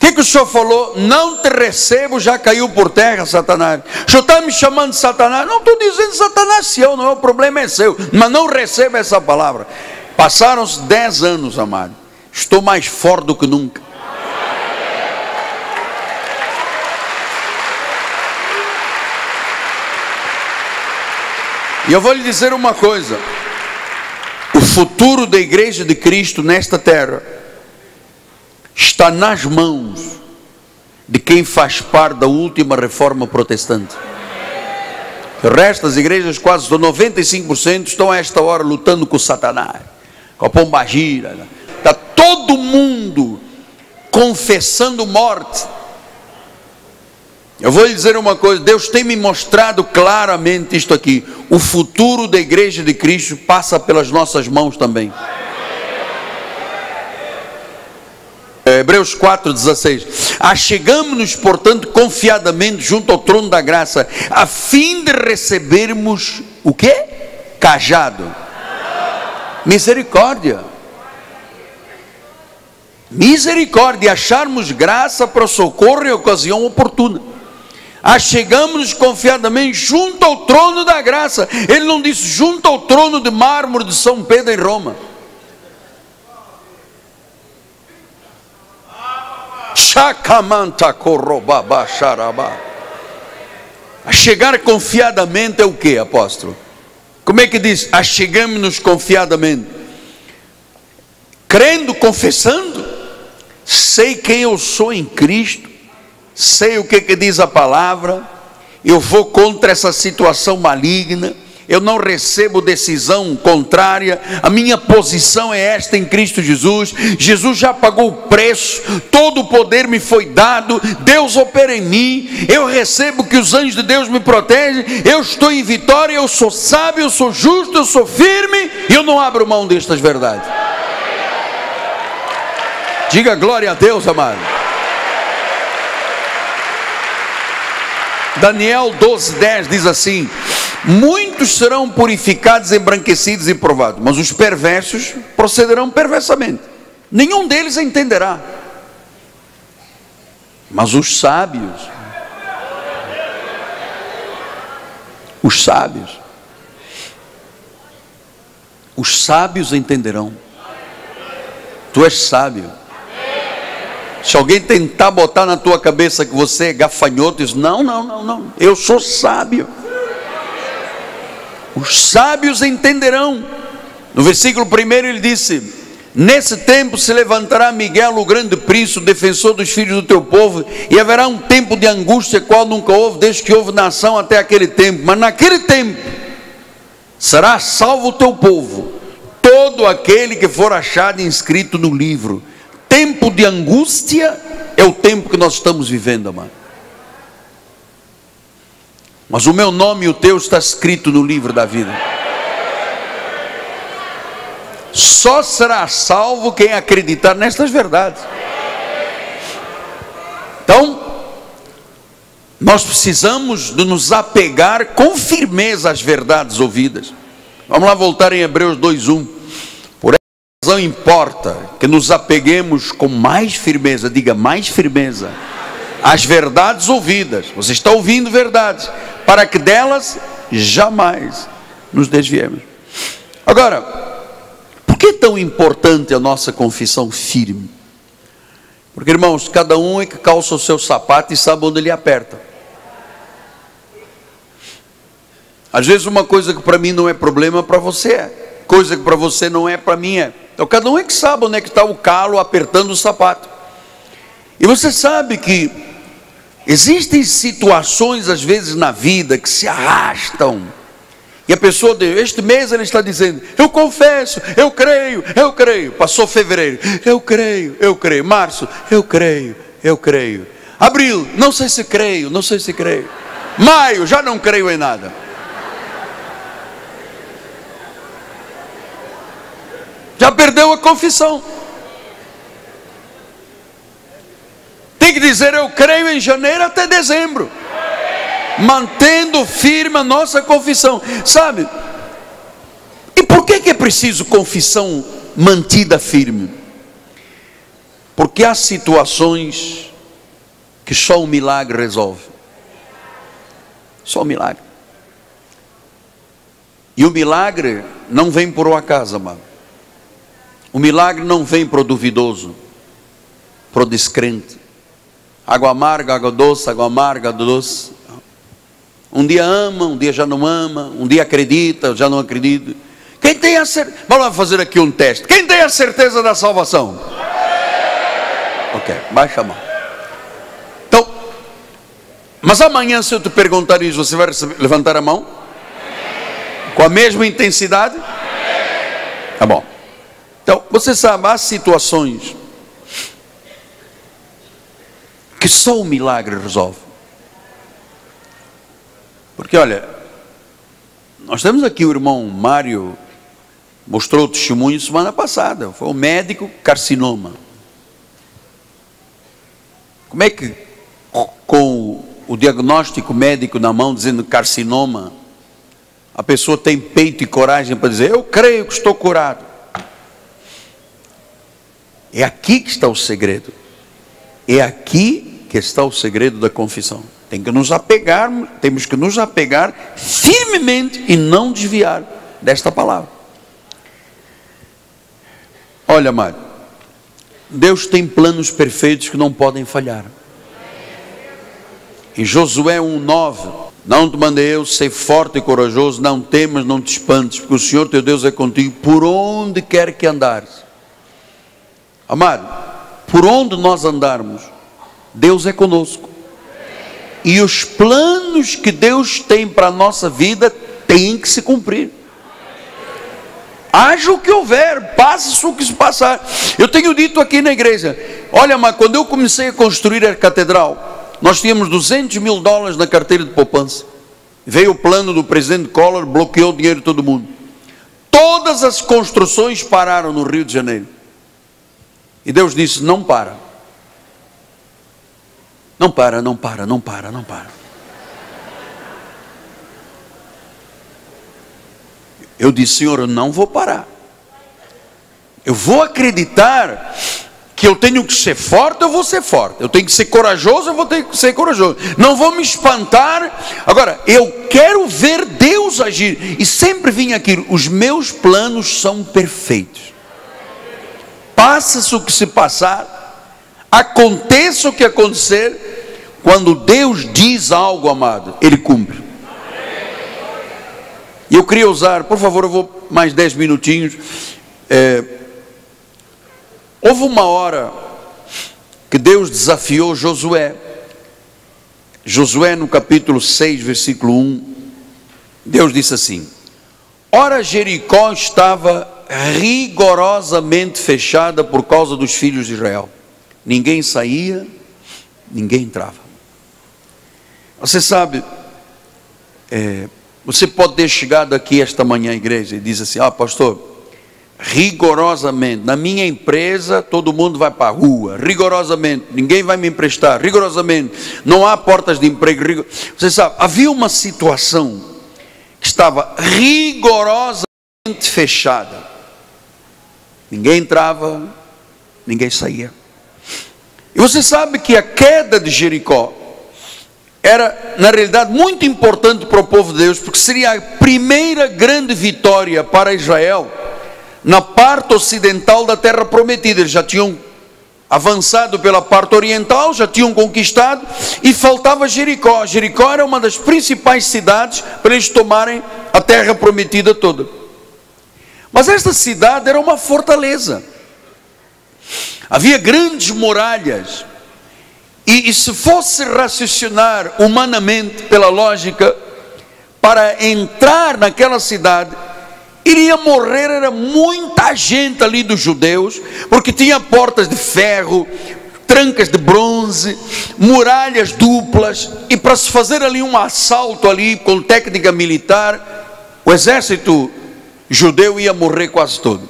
O que o senhor falou? Não te recebo, já caiu por terra, Satanás. O senhor está me chamando de Satanás? Não estou dizendo Satanás, se eu não é, o problema é seu, mas não receba essa palavra. Passaram-se 10 anos, amado, estou mais forte do que nunca. E eu vou lhe dizer uma coisa: o futuro da igreja de Cristo nesta terra está nas mãos de quem faz parte da última reforma protestante. O resto das igrejas, quase 95%, estão a esta hora lutando com o Satanás, com a pombagira. Está todo mundo confessando morte. Eu vou lhe dizer uma coisa: Deus tem me mostrado claramente isto aqui. O futuro da igreja de Cristo passa pelas nossas mãos também. Hebreus 4,16. Achegamo-nos, portanto, confiadamente junto ao trono da graça, a fim de recebermos o quê? Cajado. Misericórdia. Misericórdia, acharmos graça para o socorro em ocasião oportuna. Achegamos-nos confiadamente junto ao trono da graça. Ele não disse junto ao trono de mármore de São Pedro em Roma. Achegar confiadamente é o que, apóstolo? Como é que diz? Achegamos-nos confiadamente. Crendo, confessando, sei quem eu sou em Cristo, sei o que diz a palavra, eu vou contra essa situação maligna, eu não recebo decisão contrária, a minha posição é esta em Cristo Jesus. Jesus já pagou o preço, todo o poder me foi dado, Deus opera em mim, eu recebo que os anjos de Deus me protegem, eu estou em vitória, eu sou sábio, eu sou justo, eu sou firme, e eu não abro mão destas verdades. Diga glória a Deus, amado. Daniel 12:10 diz assim: muitos serão purificados, embranquecidos e provados, mas os perversos procederão perversamente, nenhum deles entenderá. Mas os sábios entenderão. Tu és sábio. Se alguém tentar botar na tua cabeça que você é gafanhoto, diz: não, eu sou sábio. Os sábios entenderão. No versículo 1 ele disse: nesse tempo se levantará Miguel, o grande príncipe, defensor dos filhos do teu povo, e haverá um tempo de angústia qual nunca houve, desde que houve nação até aquele tempo. Mas naquele tempo será salvo o teu povo, todo aquele que for achado inscrito no livro. Tempo de angústia é o tempo que nós estamos vivendo, amado. Mas o meu nome e o teu está escrito no livro da vida. Só será salvo quem acreditar nestas verdades. Então, nós precisamos de nos apegar com firmeza às verdades ouvidas. Vamos lá voltar em Hebreus 2:1. Por essa razão importa que nos apeguemos com mais firmeza, diga mais firmeza, às verdades ouvidas. Você está ouvindo verdades, para que delas jamais nos desviemos. Agora, por que é tão importante a nossa confissão firme? Porque, irmãos, cada um é que calça o seu sapato e sabe onde ele aperta. Às vezes uma coisa que para mim não é problema, para você é. Coisa que para você não é, para mim é. Então cada um é que sabe onde é que está o calo apertando o sapato. E você sabe que existem situações às vezes na vida que se arrastam. E a pessoa, este mês ele está dizendo: eu confesso, eu creio. Passou fevereiro, eu creio. Março, eu creio. Abril, não sei se creio. Maio, já não creio em nada. Já perdeu a confissão. Tem que dizer: eu creio em janeiro até dezembro, mantendo firme a nossa confissão. Sabe? E por que é preciso confissão mantida firme? Porque há situações que só um milagre resolve. Só um milagre. E o milagre não vem por um acaso, amado. O milagre não vem para o duvidoso, para o descrente. Água amarga, água doce, água amarga, água doce. Um dia ama, um dia já não ama, um dia acredita, já não acredita. Quem tem a certeza? Vamos lá fazer aqui um teste. Quem tem a certeza da salvação? Ok, baixa a mão. Então, mas amanhã, se eu te perguntar isso, você vai levantar a mão? Com a mesma intensidade? Tá bom. Então, você sabe, há situações que só o milagre resolve. Porque olha, nós temos aqui o irmão Mário, mostrou o testemunho semana passada. Foi um médico carcinoma. Como é que, com o diagnóstico médico na mão, dizendo carcinoma, a pessoa tem peito e coragem para dizer: eu creio que estou curado? É aqui que está o segredo. É aqui que está o segredo da confissão. Temos que nos apegar firmemente e não desviar desta palavra. Olha, amado, Deus tem planos perfeitos que não podem falhar. Em Josué 1:9, não te mandei eu ser forte e corajoso, não temas, não te espantes, porque o Senhor teu Deus é contigo por onde quer que andares. Amado, por onde nós andarmos, Deus é conosco. E os planos que Deus tem para a nossa vida têm que se cumprir. Haja o que houver, passe o que se passar. Eu tenho dito aqui na igreja: olha, mas quando eu comecei a construir a catedral, nós tínhamos $200 mil na carteira de poupança. Veio o plano do presidente Collor, bloqueou o dinheiro de todo mundo. Todas as construções pararam no Rio de Janeiro. E Deus disse: não para. Não para, não para, não para, não para. Eu disse: Senhor, eu não vou parar. Eu vou acreditar que eu tenho que ser forte, eu vou ser forte. Eu tenho que ser corajoso, eu vou ter que ser corajoso. Não vou me espantar. Agora, eu quero ver Deus agir. E sempre vinha aquilo: os meus planos são perfeitos. Passa-se o que se passar, aconteça o que acontecer, quando Deus diz algo, amado, Ele cumpre. E eu queria usar, por favor, eu vou mais 10 minutinhos. Houve uma hora que Deus desafiou Josué. Josué no capítulo 6, versículo 1. Deus disse assim: ora, Jericó estava rigorosamente fechada por causa dos filhos de Israel. Ninguém saía, ninguém entrava. Você sabe, você pode ter chegado aqui esta manhã à igreja e diz assim: pastor, rigorosamente, na minha empresa todo mundo vai para a rua, rigorosamente, ninguém vai me emprestar, rigorosamente, não há portas de emprego. Você sabe, havia uma situação que estava rigorosamente fechada. Ninguém entrava, ninguém saía. E você sabe que a queda de Jericó era, na realidade, muito importante para o povo de Deus, porque seria a primeira grande vitória para Israel na parte ocidental da terra prometida. Eles já tinham avançado pela parte oriental, já tinham conquistado, e faltava Jericó. Jericó era uma das principais cidades para eles tomarem a terra prometida toda. Mas esta cidade era uma fortaleza. Havia grandes muralhas. E se fosse raciocinar humanamente, pela lógica, para entrar naquela cidade, iria morrer, era muita gente ali dos judeus, porque tinha portas de ferro, trancas de bronze, muralhas duplas, e para se fazer ali um assalto ali, com técnica militar, o exército judeu ia morrer quase todo.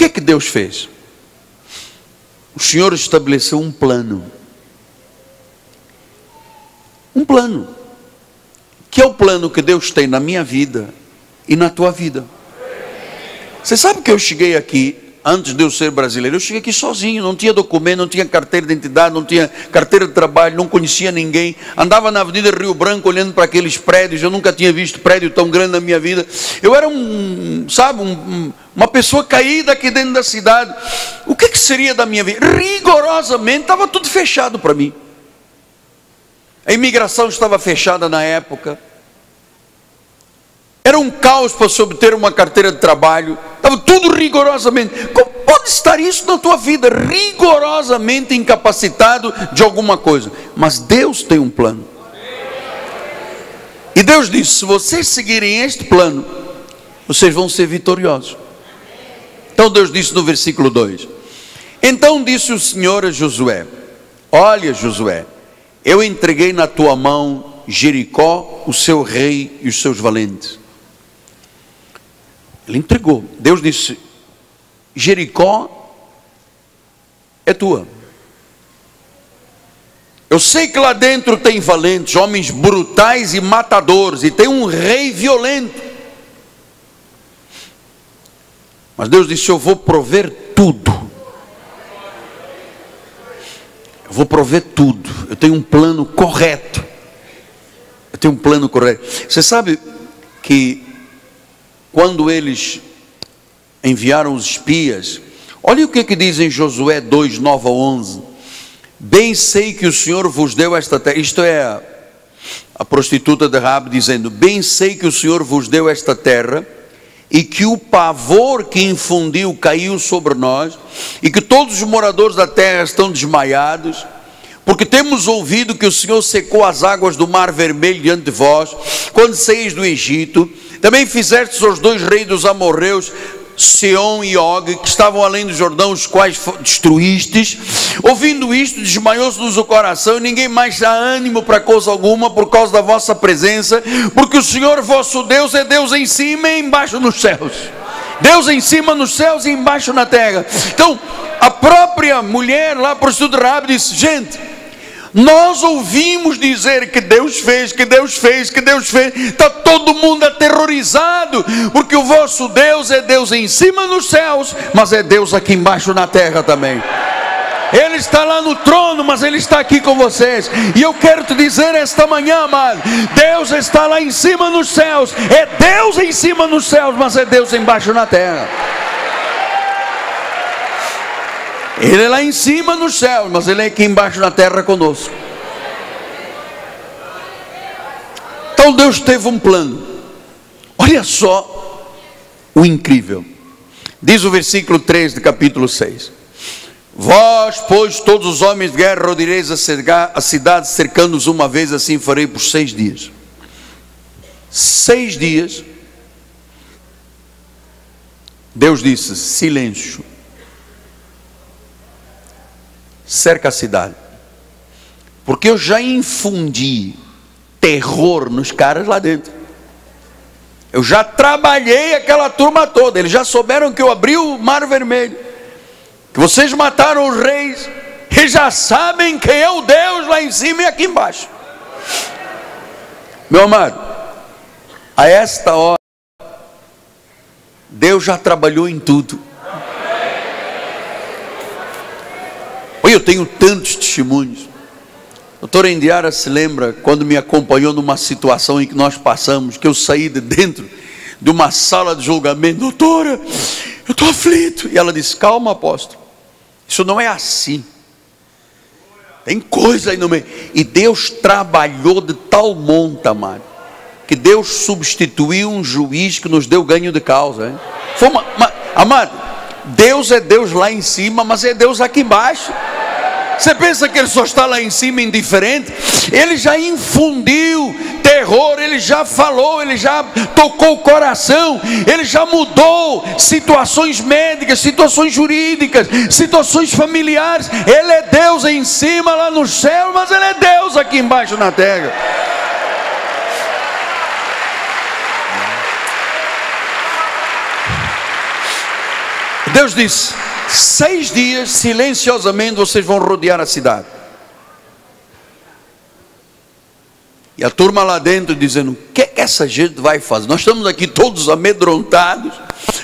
que é que Deus fez? O Senhor estabeleceu um plano. Um plano. Que é o plano que Deus tem na minha vida e na tua vida. Você sabe que eu cheguei aqui, antes de eu ser brasileiro, eu cheguei aqui sozinho, não tinha documento, não tinha carteira de identidade, não tinha carteira de trabalho, não conhecia ninguém, andava na Avenida Rio Branco olhando para aqueles prédios, eu nunca tinha visto prédio tão grande na minha vida. Eu era uma pessoa caída aqui dentro da cidade. O que seria da minha vida? Rigorosamente estava tudo fechado para mim. A imigração estava fechada na época. Era um caos para se obter uma carteira de trabalho. Estava tudo rigorosamente. Como pode estar isso na tua vida? Rigorosamente incapacitado de alguma coisa. Mas Deus tem um plano. E Deus disse: se vocês seguirem este plano, vocês vão ser vitoriosos. Então Deus disse no versículo 2: então disse o Senhor a Josué: olha, Josué, eu entreguei na tua mão Jericó, o seu rei e os seus valentes. Ele entregou. Deus disse: Jericó é tua. Eu sei que lá dentro tem valentes, homens brutais e matadores, e tem um rei violento. Mas Deus disse: eu vou prover tudo. Eu vou prover tudo. Eu tenho um plano correto. Eu tenho um plano correto. Você sabe que quando eles enviaram os espias, olha o que diz em Josué 2, 9 a 11. Bem sei que o Senhor vos deu esta terra. Isto é a prostituta de Raab dizendo: bem sei que o Senhor vos deu esta terra, e que o pavor que infundiu caiu sobre nós, e que todos os moradores da terra estão desmaiados, porque temos ouvido que o Senhor secou as águas do mar vermelho diante de vós, quando saís do Egito. Também fizestes aos dois reis dos amorreus, Seom e Og, que estavam além do Jordão, os quais destruístes. Ouvindo isto, desmaiou-se-nos o coração, e ninguém mais dá ânimo para coisa alguma, por causa da vossa presença, porque o Senhor vosso Deus é Deus em cima e embaixo nos céus. Deus em cima nos céus e embaixo na terra. Então a própria mulher lá, prostituta Raab, disse: gente, nós ouvimos dizer que Deus fez, que Deus fez, que Deus fez. Está todo mundo aterrorizado, porque o vosso Deus é Deus em cima nos céus, mas é Deus aqui embaixo na terra também. Ele está lá no trono, mas Ele está aqui com vocês. E eu quero te dizer esta manhã, amado, Deus está lá em cima nos céus. É Deus em cima nos céus, mas é Deus embaixo na terra. Ele é lá em cima nos céus, mas Ele é aqui embaixo na terra conosco. Então Deus teve um plano. Olha só o incrível. Diz o versículo 3 do capítulo 6: vós, pois, todos os homens de guerra, rodeareis a cidade, cercando-os uma vez, assim farei por 6 dias. 6 dias. Deus disse: silêncio. Cerca a cidade, porque eu já infundi terror nos caras lá dentro. Eu já trabalhei aquela turma toda. Eles já souberam que eu abri o mar vermelho, que vocês mataram os reis. Eles já sabem quem é o Deus lá em cima e aqui embaixo. Meu amado, a esta hora Deus já trabalhou em tudo. Eu tenho tantos testemunhos. A doutora Indiara se lembra quando me acompanhou numa situação em que nós passamos, que eu saí de dentro de uma sala de julgamento: doutora, eu estou aflito. E ela disse: calma, apóstolo, isso não é assim, tem coisa aí no meio. E Deus trabalhou de tal monta, amado, que Deus substituiu um juiz que nos deu ganho de causa, hein? Amado, Deus é Deus lá em cima, mas é Deus aqui embaixo. Você pensa que Ele só está lá em cima indiferente? Ele já infundiu terror, Ele já falou, Ele já tocou o coração, Ele já mudou situações médicas, situações jurídicas, situações familiares. Ele é Deus em cima lá no céu, mas Ele é Deus aqui embaixo na terra. Deus disse: 6 dias silenciosamente vocês vão rodear a cidade. E a turma lá dentro dizendo: o que essa gente vai fazer? Nós estamos aqui todos amedrontados,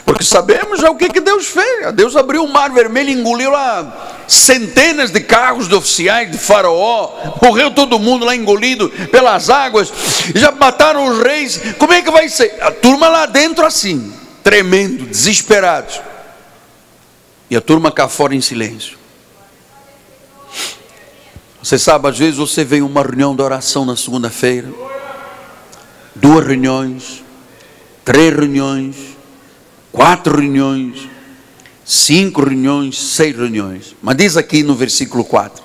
porque sabemos já o que Deus fez. Deus abriu o mar vermelho e engoliu lá centenas de carros de oficiais de Faraó. Morreu todo mundo lá engolido pelas águas. Já mataram os reis. Como é que vai ser? A turma lá dentro assim, tremendo, desesperados. E a turma cá fora em silêncio. Você sabe, às vezes você vem a uma reunião de oração na segunda-feira, 2 reuniões, 3 reuniões, 4 reuniões, 5 reuniões, 6 reuniões. Mas diz aqui no versículo 4: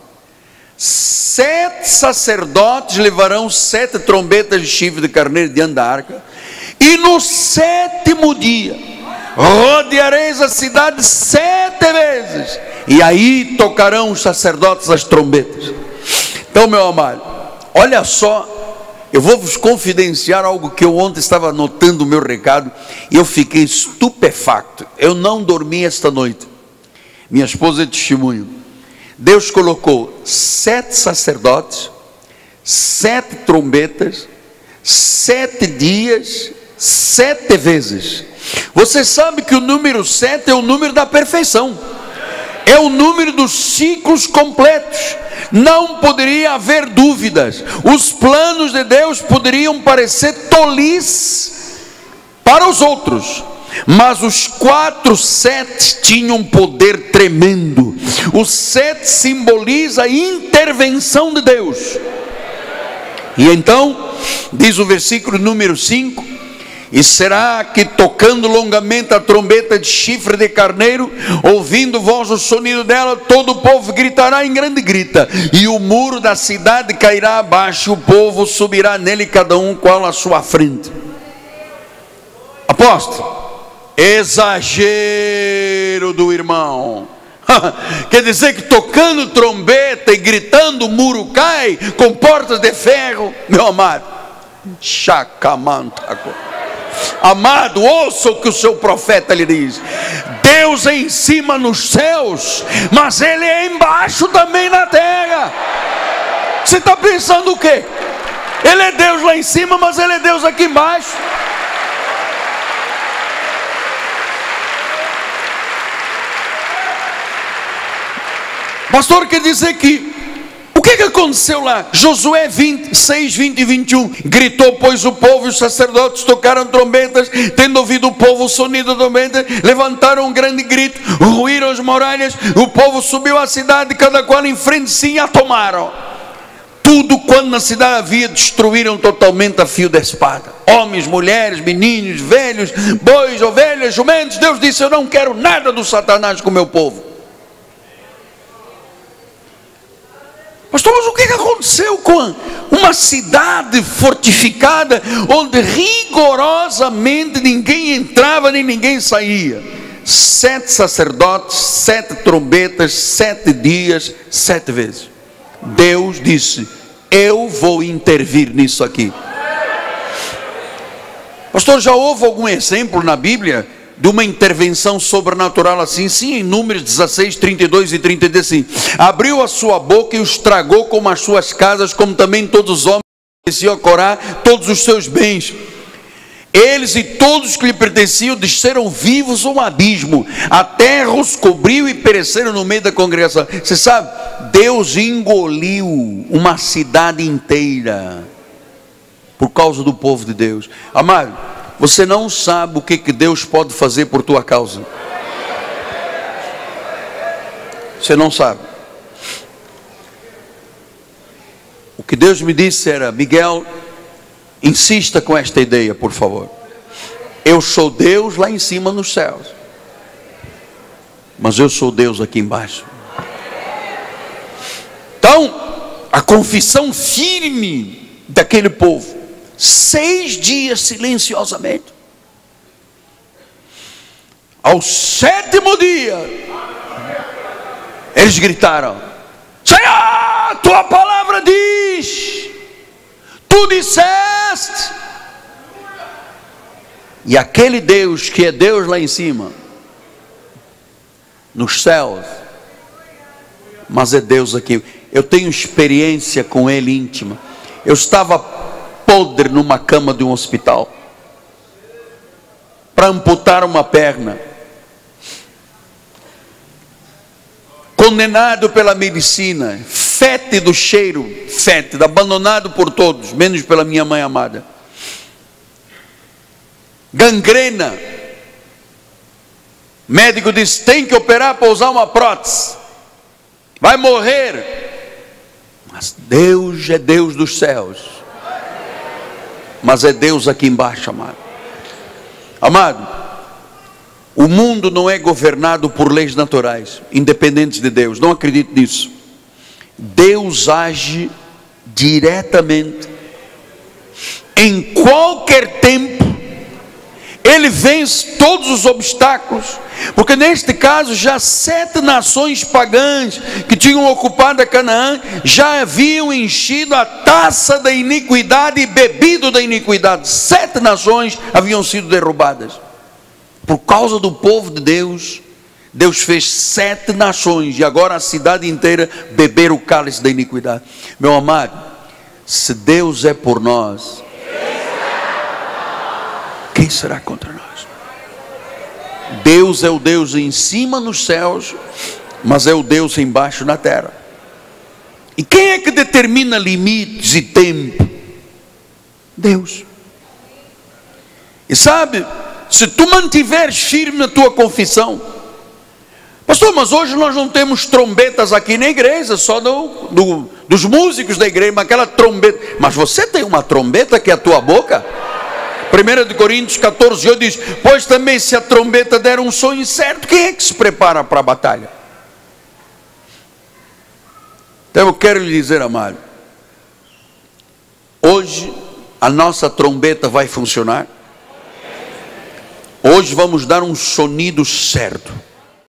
7 sacerdotes levarão 7 trombetas de chifre de carneiro diante da arca, e no 7º dia rodeareis a cidade 7 vezes, e aí tocarão os sacerdotes as trombetas. Então, meu amado, olha só, eu vou vos confidenciar algo que eu ontem estava anotando o meu recado, e eu fiquei estupefacto. Eu não dormi esta noite. Minha esposa é testemunho. Deus colocou 7 sacerdotes, 7 trombetas, 7 dias, 7 vezes. Você sabe que o número 7 é o número da perfeição, é o número dos ciclos completos. Não poderia haver dúvidas. Os planos de Deus poderiam parecer tolice para os outros, mas os 4 7 tinham um poder tremendo. O 7 simboliza a intervenção de Deus. E então, diz o versículo número 5: e será que, tocando longamente a trombeta de chifre de carneiro, ouvindo voz o sonido dela, todo o povo gritará em grande grita, e o muro da cidade cairá abaixo, e o povo subirá nele, cada um qual à sua frente. Apóstolo, exagero do irmão. Quer dizer que tocando trombeta e gritando o muro cai, com portas de ferro? Meu amado, chacamantaco. Amado, ouça o que o seu profeta lhe diz: Deus é em cima nos céus, mas Ele é embaixo também na terra. Você está pensando o quê? Ele é Deus lá em cima, mas Ele é Deus aqui embaixo. Pastor, quer dizer que o que aconteceu lá? Josué 6, 20 e 21. Gritou, pois, o povo, e os sacerdotes tocaram trombetas. Tendo ouvido o povo o sonido da trombeta, levantaram um grande grito, ruíram as muralhas. O povo subiu à cidade, cada qual em frente de si, e a tomaram. Tudo quanto na cidade havia, destruíram totalmente a fio da espada. Homens, mulheres, meninos, velhos, bois, ovelhas, jumentos. Deus disse: eu não quero nada do Satanás com o meu povo. Pastor, mas o que aconteceu com uma cidade fortificada, onde rigorosamente ninguém entrava nem ninguém saía? 7 sacerdotes, 7 trombetas, 7 dias, 7 vezes. Deus disse: eu vou intervir nisso aqui. Pastor, já houve algum exemplo na Bíblia de uma intervenção sobrenatural assim? Sim, em Números 16, 32 e 35. Abriu a sua boca e os tragou como as suas casas, como também todos os homens que pertenciam a Corá, todos os seus bens. Eles e todos que lhe pertenciam desceram vivos ao abismo. A terra os cobriu e pereceram no meio da congregação. Você sabe, Deus engoliu uma cidade inteira por causa do povo de Deus. Amado, você não sabe o que Deus pode fazer por tua causa. Você não sabe. O que Deus me disse era: Miguel, insista com esta ideia, por favor. Eu sou Deus lá em cima nos céus, mas eu sou Deus aqui embaixo. Então, a confissão firme daquele povo, 6 dias silenciosamente. Ao 7º dia, eles gritaram: Senhor, tua palavra diz, tu disseste. E aquele Deus que é Deus lá em cima, nos céus, mas é Deus aqui. Eu tenho experiência com Ele íntima. Eu estava podre numa cama de um hospital, para amputar uma perna, condenado pela medicina, fétido cheiro, fétido, abandonado por todos, menos pela minha mãe amada, gangrena. Médico disse: tem que operar para usar uma prótese, vai morrer. Mas Deus é Deus dos céus, mas é Deus aqui embaixo, amado. Amado, o mundo não é governado por leis naturais, independentes de Deus. Não acredito nisso. Deus age diretamente, em qualquer tempo. Ele vence todos os obstáculos, porque neste caso já 7 nações pagãs que tinham ocupado a Canaã já haviam enchido a taça da iniquidade e bebido da iniquidade. 7 nações haviam sido derrubadas. Por causa do povo de Deus, Deus fez 7 nações, e agora a cidade inteira beber o cálice da iniquidade. Meu amado, se Deus é por nós, quem será contra nós? Deus é o Deus em cima nos céus, mas é o Deus embaixo na terra. E quem é que determina limites e tempo? Deus. E sabe, se tu mantiveres firme na tua confissão, pastor, mas hoje nós não temos trombetas aqui na igreja, só dos músicos da igreja, mas aquela trombeta. Mas você tem uma trombeta que é a tua boca? 1 Coríntios 14:8 diz: pois também se a trombeta der um som incerto, quem é que se prepara para a batalha? Então eu quero lhe dizer, amado, hoje a nossa trombeta vai funcionar. Hoje vamos dar um sonido certo.